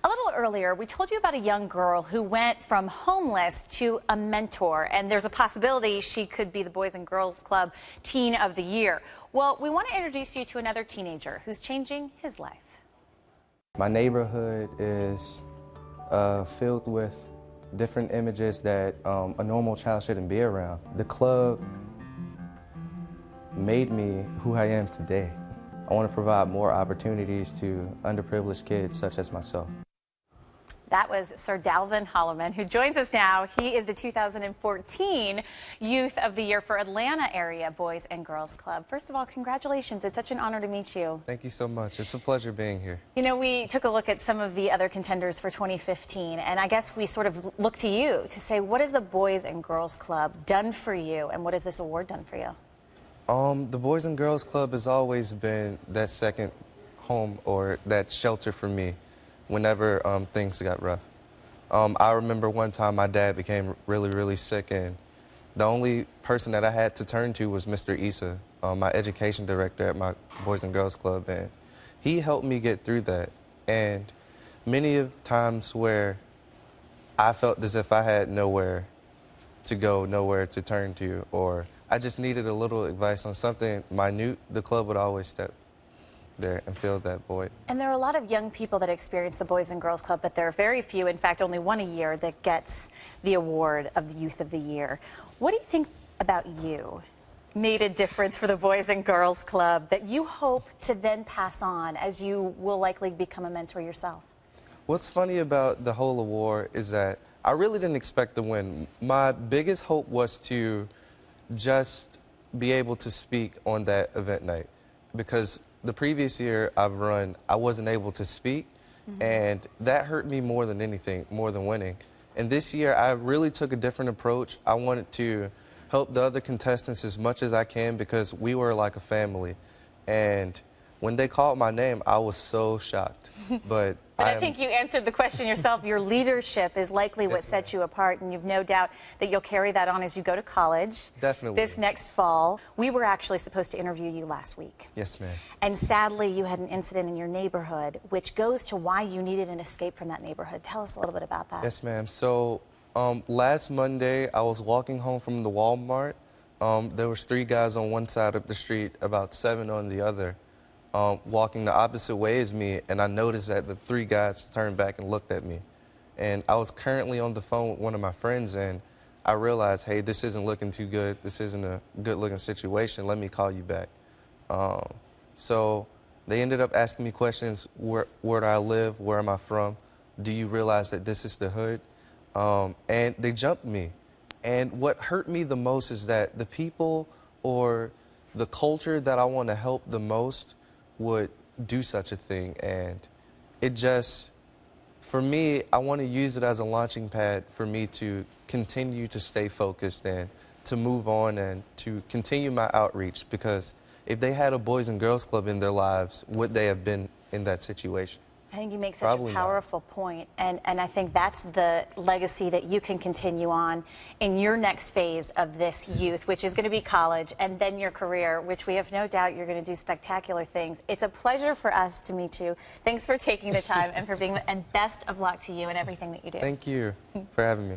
A little earlier, we told you about a young girl who went from homeless to a mentor, and there's a possibility she could be the Boys and Girls Club Teen of the Year. Well, we want to introduce you to another teenager who's changing his life. My neighborhood is filled with different images that a normal child shouldn't be around. The club made me who I am today. I want to provide more opportunities to underprivileged kids such as myself. That was Sir Dalvin H, who joins us now. He is the 2014 Youth of the Year for Atlanta Area Boys and Girls Club. First of all, congratulations. It's such an honor to meet you. Thank you so much. It's a pleasure being here. You know, we took a look at some of the other contenders for 2015, and I guess we sort of look to you to say, what has the Boys and Girls Club done for you, and what has this award done for you? The Boys and Girls Club has always been that second home or that shelter for me whenever things got rough. I remember one time my dad became really sick, and the only person that I had to turn to was Mr. Issa, my education director at my Boys and Girls Club, and he helped me get through that. And many of times where I felt as if I had nowhere to go, nowhere to turn to, or I just needed a little advice on something minute, the club would always step there and fill that void. And there are a lot of young people that experience the Boys and Girls Club, but there are very few, in fact only one a year, that gets the award of the Youth of the Year. What do you think about you made a difference for the Boys and Girls Club that you hope to then pass on as you will likely become a mentor yourself? What's funny about the whole award is that I really didn't expect to win. My biggest hope was to just be able to speak on that event night, because the previous year I've run, I wasn't able to speak, and that hurt me more than anything, more than winning. And this year I really took a different approach. I wanted to help the other contestants as much as I can, because we were like a family. And when they called my name, I was so shocked. But I think you answered the question yourself. Your leadership is likely what sets you apart, and you've no doubt that you'll carry that on as you go to college. Definitely. This next fall. We were actually supposed to interview you last week. Yes, ma'am. And sadly, you had an incident in your neighborhood, which goes to why you needed an escape from that neighborhood. Tell us a little bit about that. Yes, ma'am. So last Monday, I was walking home from the Walmart. There was 3 guys on one side of the street, about 7 on the other, walking the opposite way as me, and I noticed that the 3 guys turned back and looked at me. And I was currently on the phone with one of my friends, and I realized, hey, this isn't looking too good. This isn't a good-looking situation. Let me call you back. So they ended up asking me questions. Where do I live? Where am I from? Do you realize that this is the hood? And they jumped me. And what hurt me the most is that the people or the culture that I want to help the most would do such a thing. And it just, for me, I want to use it as a launching pad for me to continue to stay focused and to move on and to continue my outreach, because if they had a Boys and Girls Club in their lives, would they have been in that situation? I think you make such a powerful point, and I think that's the legacy that you can continue on in your next phase of this youth, which is going to be college, and then your career, which we have no doubt you're going to do spectacular things. It's a pleasure for us to meet you. Thanks for taking the time and for being, and best of luck to you and everything that you do. Thank you for having me.